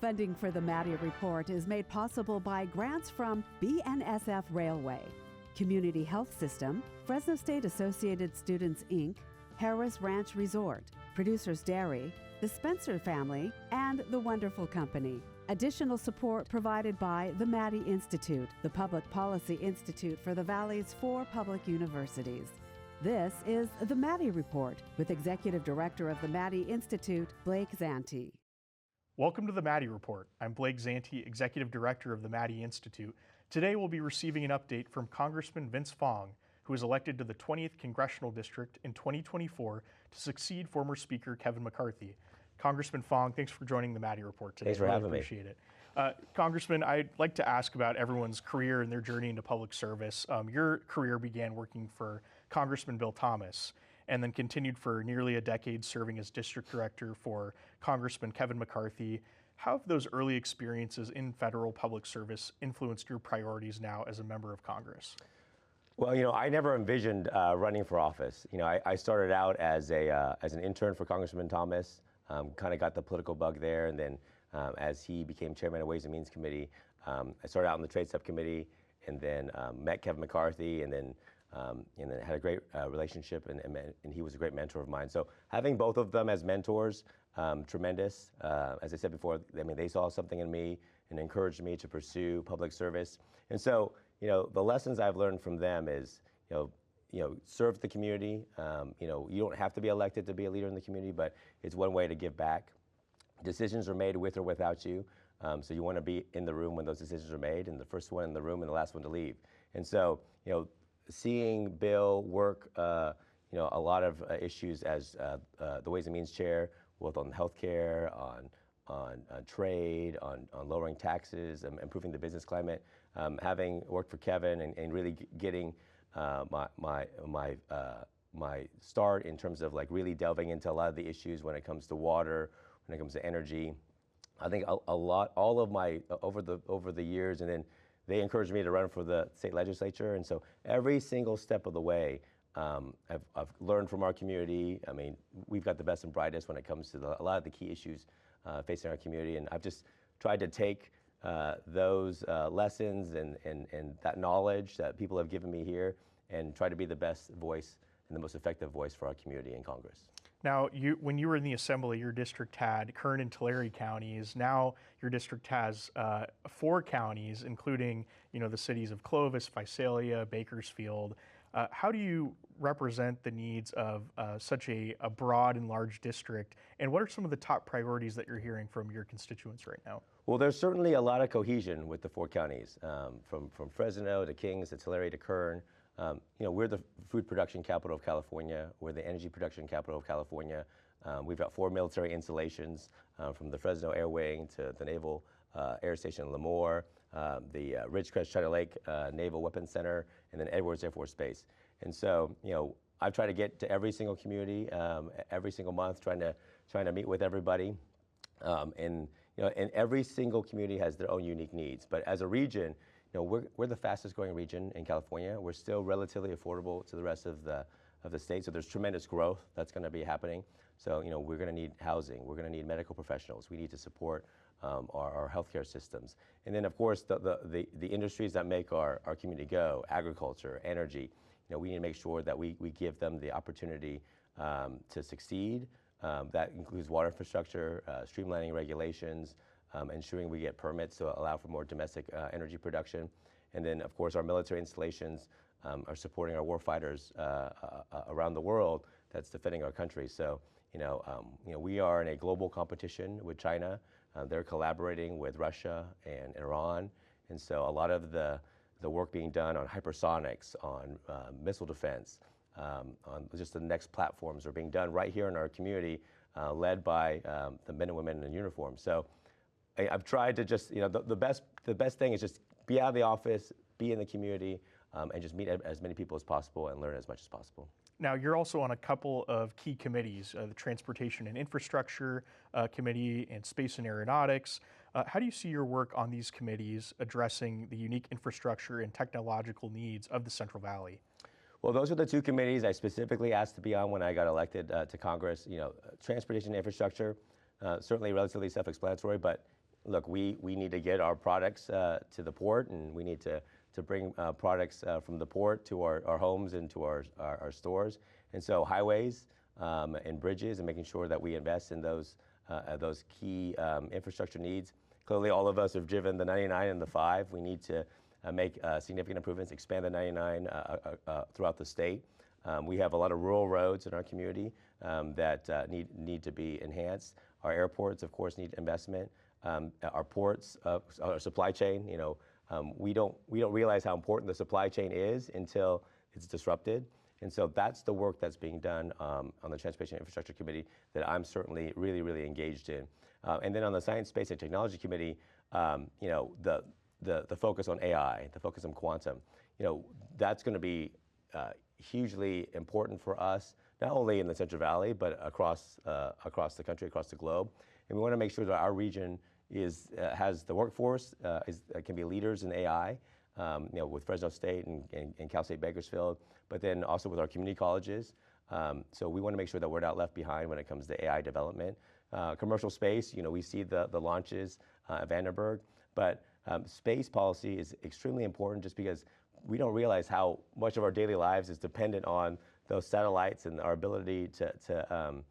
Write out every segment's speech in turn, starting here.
Funding for the Maddy Report is made possible by grants from BNSF Railway, Community Health System, Fresno State Associated Students, Inc., Harris Ranch Resort, Producers Dairy, the Spencer Family, and The Wonderful Company. Additional support provided by the Maddy Institute, the Public Policy Institute for the Valley's 4 public universities. This is the Maddy Report with Executive Director of the Maddy Institute, Blake Zante. Welcome to the Maddy Report. I'm Blake Zante, Executive Director of the Maddy Institute. Today we'll be receiving an update from Congressman Vince Fong, who was elected to the 20th Congressional District in 2024 to succeed former Speaker Kevin McCarthy. Congressman Fong, thanks for joining the Maddy Report today. Thanks for having me. Appreciate it. Congressman, I'd like to ask about everyone's career and their journey into public service. Your career began working for Congressman Bill Thomas and then continued for nearly a decade serving as District Director for Congressman Kevin McCarthy. How have those early experiences in federal public service influenced your priorities now as a member of Congress? Well, I never envisioned running for office. I started out as an intern for Congressman Thomas, kind of got the political bug there, and then as he became chairman of Ways and Means Committee, I started out in the Trade Subcommittee, and then met Kevin McCarthy, and then had a great relationship, and he was a great mentor of mine. So having both of them as mentors, tremendous. As I said before, they saw something in me and encouraged me to pursue public service. And so, the lessons I've learned from them is, serve the community. You don't have to be elected to be a leader in the community, but it's one way to give back. Decisions are made with or without you. So you want to be in the room when those decisions are made, and the first one in the room and the last one to leave. And so, seeing Bill work, a lot of issues as the Ways and Means Chair, both on healthcare, on trade, on lowering taxes, improving the business climate. Having worked for Kevin and really getting my start in terms of really delving into a lot of the issues when it comes to water, when it comes to energy. I think all of my over the years, and then they encouraged me to run for the state legislature, and so every single step of the way, I've learned from our community. We've got the best and brightest when it comes to a lot of the key issues facing our community, and I've just tried to take those lessons and that knowledge that people have given me here, and try to be the best voice and the most effective voice for our community in Congress. Now, when you were in the Assembly, your district had Kern and Tulare counties. Now your district has 4 counties, including the cities of Clovis, Visalia, Bakersfield. How do you represent the needs of such a broad and large district, and what are some of the top priorities that you're hearing from your constituents right now? Well, there's certainly a lot of cohesion with the 4 counties, from Fresno to Kings to Tulare to Kern. We're the food production capital of California. We're the energy production capital of California. We've got 4 military installations, from the Fresno Air Wing to the Naval Air Station in Lemoore, the Ridgecrest China Lake Naval Weapons Center, and then Edwards Air Force Base. And so, I've tried to get to every single community, every single month, trying to meet with everybody. And every single community has their own unique needs. But as a region, we're the fastest growing region in California. We're still relatively affordable to the rest of the state, so there's tremendous growth that's going to be happening. So we're going to need housing, we're going to need medical professionals, we need to support our healthcare systems, and then of course the industries that make our community go, agriculture, energy. We need to make sure that we give them the opportunity to succeed. That includes water infrastructure, streamlining regulations, ensuring we get permits to allow for more domestic energy production. And then, of course, our military installations are supporting our warfighters around the world that's defending our country. So, we are in a global competition with China. They're collaborating with Russia and Iran. And so a lot of the work being done on hypersonics, on missile defense, on just the next platforms are being done right here in our community, led by the men and women in uniform. So I've tried to just, the best thing is just be out of the office, be in the community, and just meet as many people as possible and learn as much as possible. Now, you're also on a couple of key committees, the Transportation and Infrastructure Committee and Space and Aeronautics. How do you see your work on these committees addressing the unique infrastructure and technological needs of the Central Valley? Well, those are the 2 committees I specifically asked to be on when I got elected to Congress. Transportation and infrastructure, certainly relatively self-explanatory, but look, we need to get our products to the port, and we need to bring products from the port to our homes and to our stores. And so highways and bridges, and making sure that we invest in those key infrastructure needs. Clearly, all of us have driven the 99 and the 5. We need to make significant improvements, expand the 99 throughout the state. We have a lot of rural roads in our community that need to be enhanced. Our airports, of course, need investment. Our ports, our supply chain. We don't realize how important the supply chain is until it's disrupted. And so that's the work that's being done on the Transportation Infrastructure Committee that I'm certainly really engaged in. And then on the Science, Space, and Technology Committee, the focus on AI, the focus on quantum, that's going to be hugely important for us, not only in the Central Valley, but across the country, across the globe. And we want to make sure that our region has the workforce, can be leaders in AI, with Fresno State and Cal State Bakersfield, but then also with our community colleges. So we want to make sure that we're not left behind when it comes to AI development. Commercial space, we see the launches at Vandenberg, but space policy is extremely important just because we don't realize how much of our daily lives is dependent on those satellites and our ability to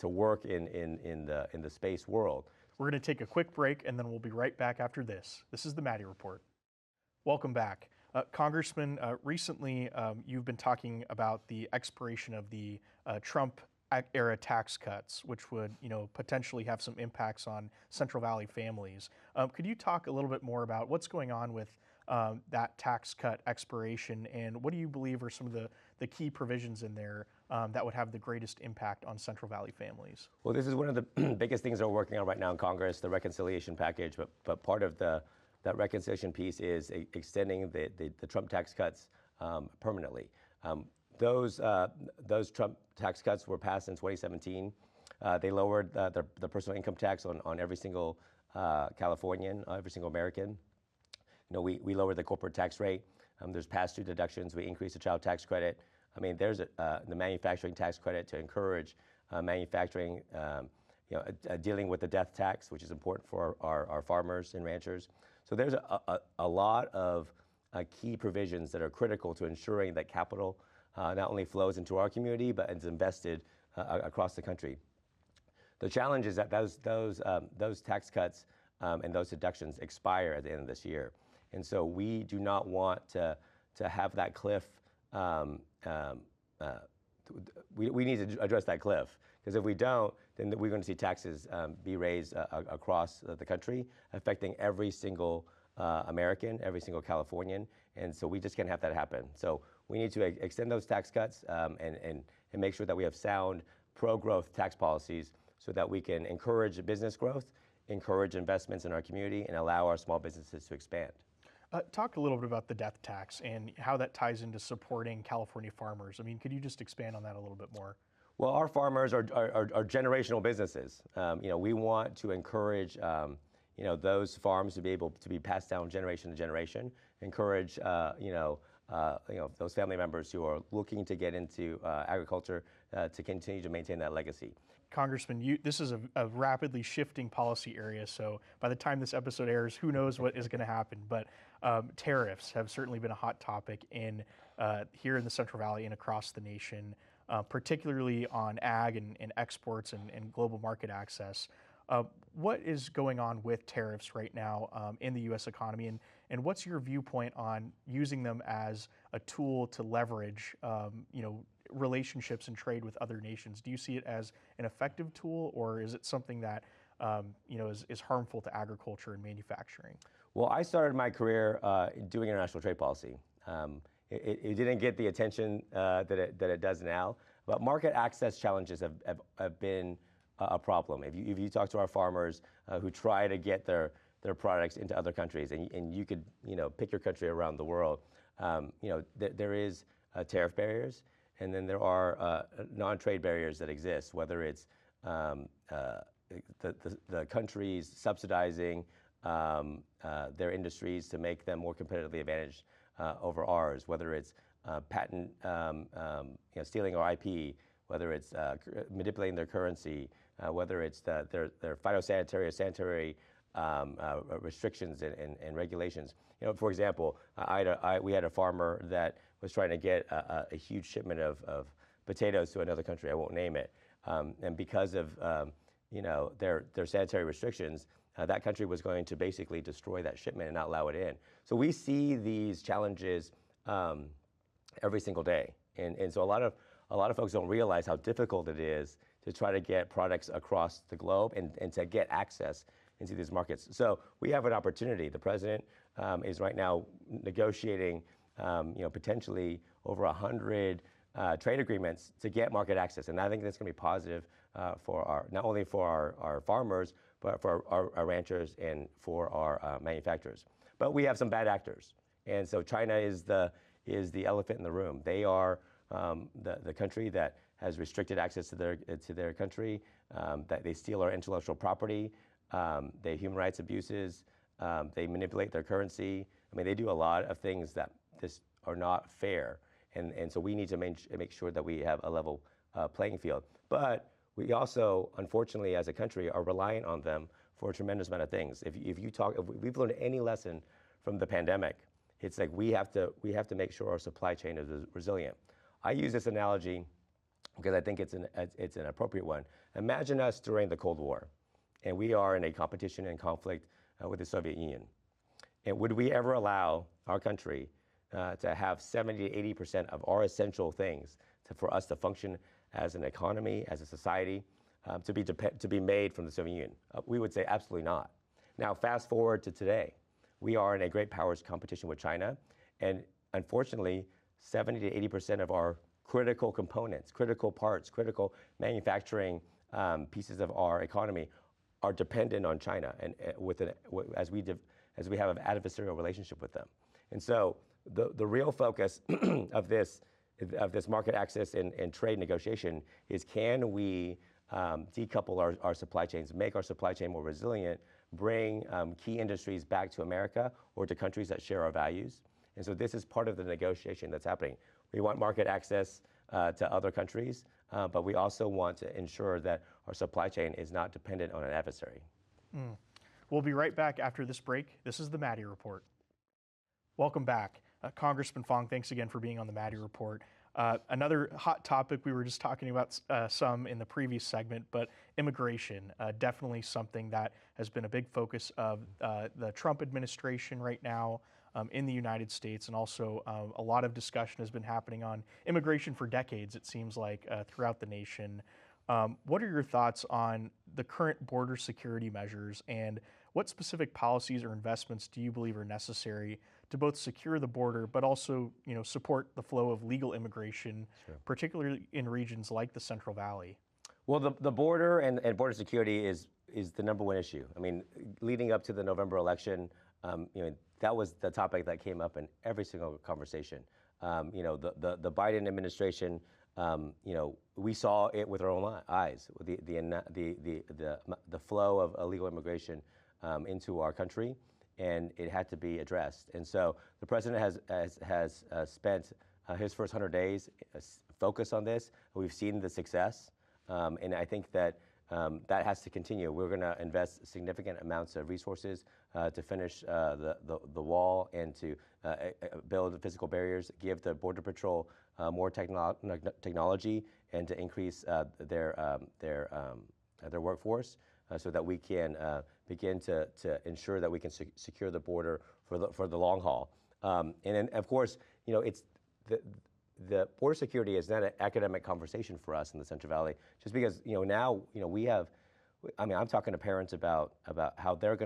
work in the space world. We're going to take a quick break, and then we'll be right back after this. This is the Maddy Report. Welcome back. Congressman, recently you've been talking about the expiration of the Trump-era tax cuts, which would potentially have some impacts on Central Valley families. Could you talk a little bit more about what's going on with that tax cut expiration, and what do you believe are some of the key provisions in there that would have the greatest impact on Central Valley families? Well, this is one of the biggest things that we're working on right now in Congress, the reconciliation package, but part of that reconciliation piece is extending the Trump tax cuts permanently. Those Trump tax cuts were passed in 2017. They lowered the personal income tax on every single Californian, every single American. We lowered the corporate tax rate. There's pass-through deductions. We increased the child tax credit. I mean, there's the manufacturing tax credit to encourage manufacturing, dealing with the death tax, which is important for our farmers and ranchers. So there's a lot of key provisions that are critical to ensuring that capital not only flows into our community, but is invested across the country. The challenge is that those tax cuts and those deductions expire at the end of this year. And so we do not want to have that cliff. We need to address that cliff, because if we don't, then we're going to see taxes be raised across the country, affecting every single American, every single Californian. And so we just can't have that happen. So we need to extend those tax cuts and make sure that we have sound pro-growth tax policies so that we can encourage business growth, encourage investments in our community, and allow our small businesses to expand. Talk a little bit about the death tax and how that ties into supporting California farmers. I mean, could you just expand on that a little bit more? Well, our farmers are generational businesses. We want to encourage those farms to be able to be passed down generation to generation. Encourage those family members who are looking to get into agriculture to continue to maintain that legacy. Congressman, this is a rapidly shifting policy area, so by the time this episode airs, who knows what is going to happen. But tariffs have certainly been a hot topic here in the Central Valley and across the nation, particularly on ag and exports and global market access. What is going on with tariffs right now in the U.S. economy, and what's your viewpoint on using them as a tool to leverage relationships and trade with other nations? Do you see it as an effective tool, or is it something that is harmful to agriculture and manufacturing? Well, I started my career doing international trade policy. It didn't get the attention that it does now, but market access challenges have been a problem. If you talk to our farmers who try to get their products into other countries, and you could pick your country around the world, there is tariff barriers, and then there are non-trade barriers that exist, whether it's the countries subsidizing their industries to make them more competitively advantaged over ours, whether it's patent stealing our IP, whether it's manipulating their currency, whether it's their phytosanitary or sanitary restrictions and regulations. You know, for example, we had a farmer that was trying to get a huge shipment of potatoes to another country. I won't name it, and because of you know, their sanitary restrictions, that country was going to basically destroy that shipment and not allow it in. So we see these challenges every single day, and so a lot of folks don't realize how difficult it is to try to get products across the globe and to get access into these markets. So we have an opportunity. The president is right now negotiating, you know, potentially over 100 trade agreements to get market access, and I think that's going to be positive for not only for our farmers, but for our ranchers and for our manufacturers. But we have some bad actors, and so China is the elephant in the room. They are the country that has restricted access to their country, that they steal our intellectual property, they human rights abuses, they manipulate their currency. I mean, they do a lot of things that just are not fair, and so we need to make sure that we have a level playing field. But we also, unfortunately, as a country, are reliant on them for a tremendous amount of things. If we've learned any lesson from the pandemic, it's like we have to make sure our supply chain is resilient. I use this analogy because I think it's an appropriate one. Imagine us during the Cold War, and we are in a competition and conflict with the Soviet Union. And would we ever allow our country to have 70 to 80% of our essential things for us to function as an economy, as a society, to be made from the Soviet Union? We would say absolutely not. Now, fast forward to today. We are in a great powers competition with China, and unfortunately, 70 to 80% of our critical components, critical parts, critical manufacturing pieces of our economy are dependent on China, and as we have an adversarial relationship with them. And so the real focus of this market access and trade negotiation is, can we decouple our supply chains, make our supply chain more resilient, bring key industries back to America or to countries that share our values? And so this is part of the negotiation that's happening. We want market access to other countries, but we also want to ensure that our supply chain is not dependent on an adversary. We'll be right back after this break. This is the Maddy Report. Welcome back. Congressman Fong, thanks again for being on the Maddy Report. Another hot topic, we were just talking about some in the previous segment, but immigration, definitely something that has been a big focus of the Trump administration right now in the United States, and also a lot of discussion has been happening on immigration for decades, it seems like, throughout the nation. What are your thoughts on the current border security measures, and what specific policies or investments do you believe are necessary to both secure the border, but also, you know, support the flow of legal immigration, particularly in regions like the Central Valley? Well, the border and border security is the number one issue. I mean, leading up to the November election, you know, that was the topic that came up in every single conversation. You know, the Biden administration, you know, we saw it with our own eyes, the flow of illegal immigration into our country, and it had to be addressed. And so the president has spent his first 100 days focused on this. We've seen the success, and I think that that has to continue. We're going to invest significant amounts of resources to finish the wall and to build physical barriers, give the Border Patrol more technology, and to increase their workforce so that we can begin to ensure that we can secure the border for the long haul. And then, of course, you know, it's the border security is not an academic conversation for us in the Central Valley, just because, you know, now, you know, we have, I mean, I'm talking to parents about how they're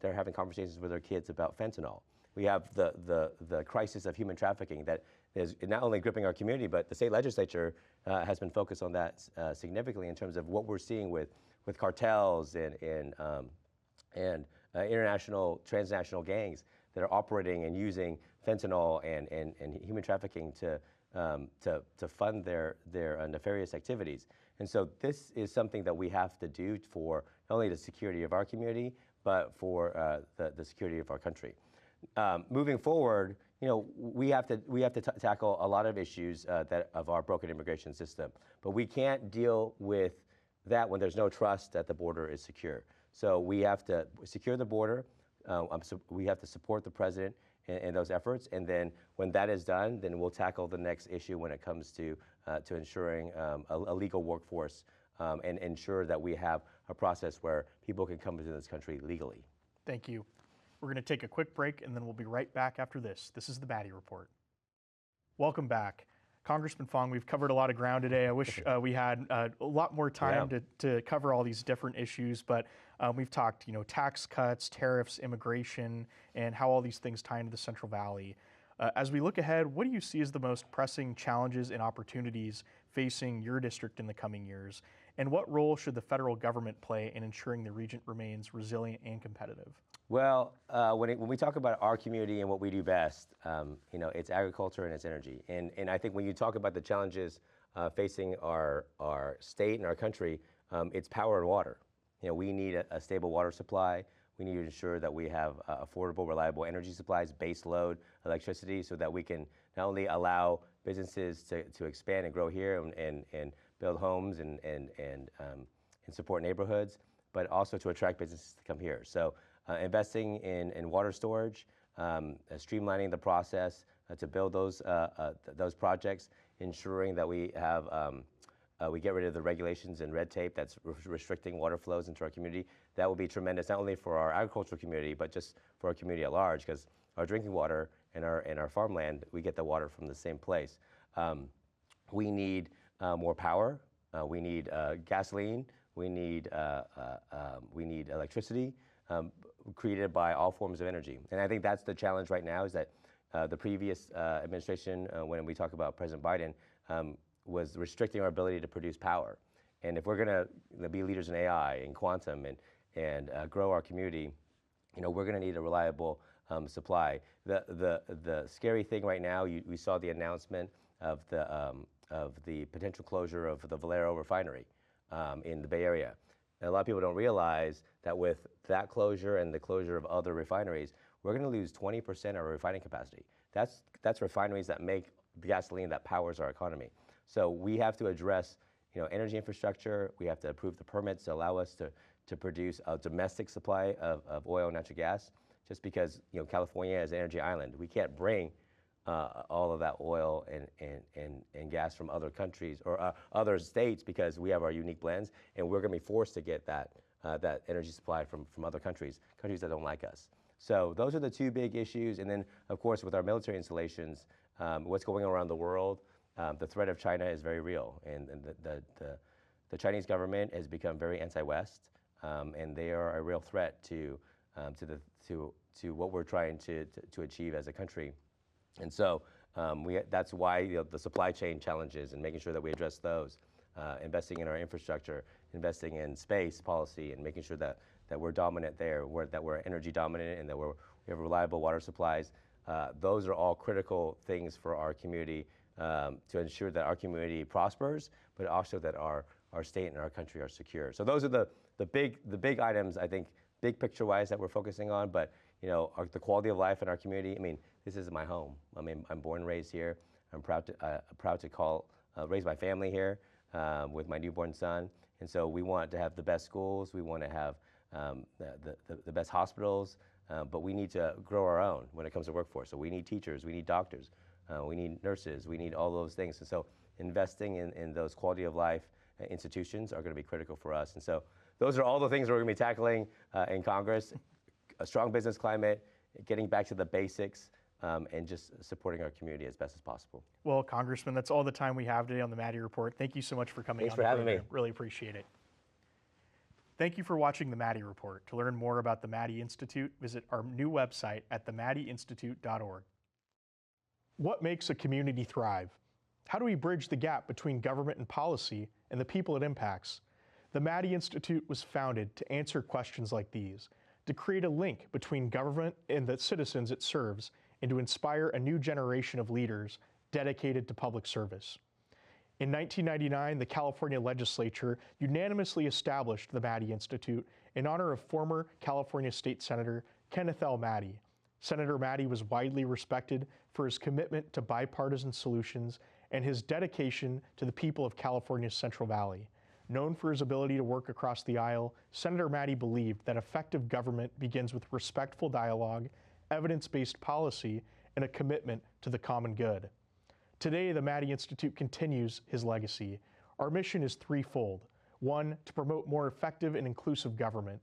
having conversations with their kids about fentanyl. We have the crisis of human trafficking that is not only gripping our community, but the state legislature has been focused on that significantly in terms of what we're seeing with cartels and international, transnational gangs that are operating and using fentanyl and human trafficking to fund their nefarious activities. And so this is something that we have to do for not only the security of our community, but for the security of our country. Moving forward, you know, we have to tackle a lot of issues of our broken immigration system, but we can't deal with that when there's no trust that the border is secure. So we have to secure the border. We have to support the president in those efforts, and then when that is done, then we'll tackle the next issue when it comes to ensuring a legal workforce and ensure that we have a process where people can come into this country legally. Thank you. We're going to take a quick break, and then we'll be right back after this. This is the Maddy Report. Welcome back. Congressman Fong, we've covered a lot of ground today. I wish we had a lot more time to cover all these different issues, but we've talked, tax cuts, tariffs, immigration, and how all these things tie into the Central Valley. As we look ahead, what do you see as the most pressing challenges and opportunities facing your district in the coming years? And what role should the federal government play in ensuring the region remains resilient and competitive? Well, when we talk about our community and what we do best, it's agriculture and it's energy. And I think when you talk about the challenges facing our state and our country, it's power and water. We need a stable water supply. We need to ensure that we have affordable, reliable energy supplies, base load electricity, so that we can not only allow businesses to expand and grow here and build homes and support neighborhoods, but also to attract businesses to come here. So investing in water storage, streamlining the process to build those projects, ensuring that we have we get rid of the regulations and red tape that's restricting water flows into our community. That will be tremendous, not only for our agricultural community, but just for our community at large, because our drinking water and our farmland, we get the water from the same place. We need more power. We need gasoline. We need electricity created by all forms of energy. And I think that's the challenge right now, is that the previous administration, when we talk about President Biden, was restricting our ability to produce power. And if we're going to be leaders in AI and quantum and grow our community, we're going to need a reliable supply. The scary thing right now, we saw the announcement of the potential closure of the Valero refinery in the Bay Area. And a lot of people don't realize that with that closure and the closure of other refineries, we're going to lose 20% of our refining capacity. That's refineries that make the gasoline that powers our economy. So we have to address, energy infrastructure. We have to approve the permits to allow us to produce a domestic supply of oil and natural gas. Just because California is an energy island, we can't bring all of that oil and gas from other countries or other states, because we have our unique blends, and we're going to be forced to get that energy supply from other countries that don't like us. So those are the two big issues. And then, of course, with our military installations, what's going on around the world, the threat of China is very real, and the Chinese government has become very anti-West, and they are a real threat to what we're trying to achieve as a country. And so that's why the supply chain challenges and making sure that we address those, investing in our infrastructure, investing in space policy, and making sure that we're dominant there, that we're energy dominant, and that we have reliable water supplies. Those are all critical things for our community to ensure that our community prospers, but also that our state and our country are secure. So those are the big items, I think, big picture wise, that we're focusing on. But the quality of life in our community. I mean, this is my home. I mean, I'm born and raised here. I'm proud to raise my family here with my newborn son. And so we want to have the best schools. We want to have the best hospitals. But we need to grow our own when it comes to workforce. So we need teachers. We need doctors. We need nurses. We need all those things. And so investing in those quality of life institutions are going to be critical for us. And so those are all the things we're going to be tackling in Congress. A strong business climate, getting back to the basics, and just supporting our community as best as possible. Well, Congressman, that's all the time we have today on the Maddy Report. Thank you so much for coming. Thanks for having me. Really appreciate it. Thank you for watching the Maddy Report. To learn more about the Maddy Institute, visit our new website at themaddyinstitute.org. What makes a community thrive? How do we bridge the gap between government and policy and the people it impacts? The Maddy Institute was founded to answer questions like these, to create a link between government and the citizens it serves, and to inspire a new generation of leaders dedicated to public service. In 1999, the California legislature unanimously established the Maddy Institute in honor of former California State Senator Kenneth L. Maddy. Senator Maddy was widely respected for his commitment to bipartisan solutions and his dedication to the people of California's Central Valley. Known for his ability to work across the aisle, Senator Maddy believed that effective government begins with respectful dialogue, evidence-based policy, and a commitment to the common good. Today, the Maddy Institute continues his legacy. Our mission is threefold. 1, to promote more effective and inclusive government.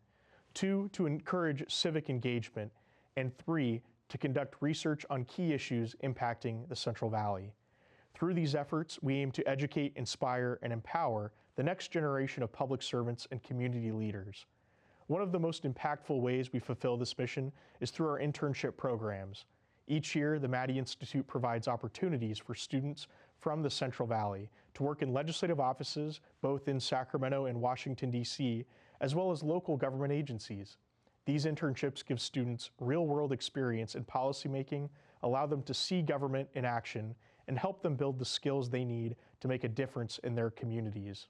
2, to encourage civic engagement. And 3, to conduct research on key issues impacting the Central Valley. Through these efforts, we aim to educate, inspire, and empower the next generation of public servants and community leaders. One of the most impactful ways we fulfill this mission is through our internship programs. Each year, the Maddy Institute provides opportunities for students from the Central Valley to work in legislative offices, both in Sacramento and Washington, D.C., as well as local government agencies. These internships give students real-world experience in policymaking, allow them to see government in action, and help them build the skills they need to make a difference in their communities.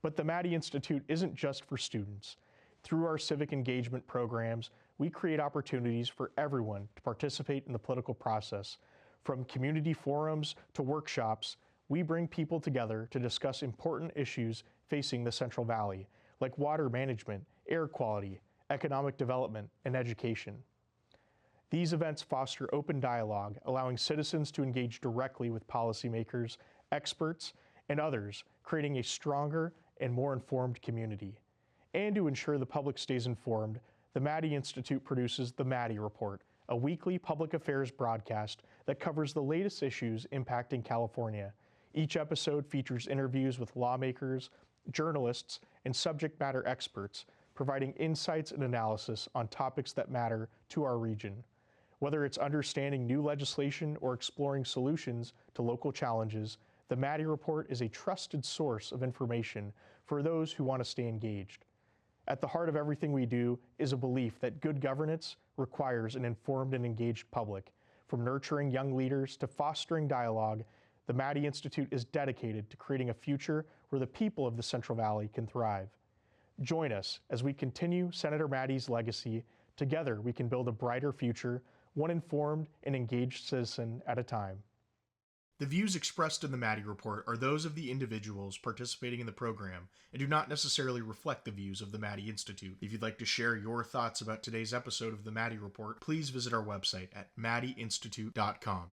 But the Maddy Institute isn't just for students. Through our civic engagement programs, we create opportunities for everyone to participate in the political process. From community forums to workshops, we bring people together to discuss important issues facing the Central Valley, like water management, air quality, economic development, and education. These events foster open dialogue, allowing citizens to engage directly with policymakers, experts, and others, creating a stronger and more informed community. And to ensure the public stays informed, the Maddy Institute produces the Maddy Report, a weekly public affairs broadcast that covers the latest issues impacting California. Each episode features interviews with lawmakers, journalists, and subject matter experts, providing insights and analysis on topics that matter to our region. Whether it's understanding new legislation or exploring solutions to local challenges, the Maddy Report is a trusted source of information for those who want to stay engaged. At the heart of everything we do is a belief that good governance requires an informed and engaged public. From nurturing young leaders to fostering dialogue, the Maddy Institute is dedicated to creating a future where the people of the Central Valley can thrive. Join us as we continue Senator Maddy's legacy. Together, we can build a brighter future, one informed and engaged citizen at a time. The views expressed in the Maddy Report are those of the individuals participating in the program and do not necessarily reflect the views of the Maddy Institute. If you'd like to share your thoughts about today's episode of the Maddy Report, please visit our website at maddyinstitute.com.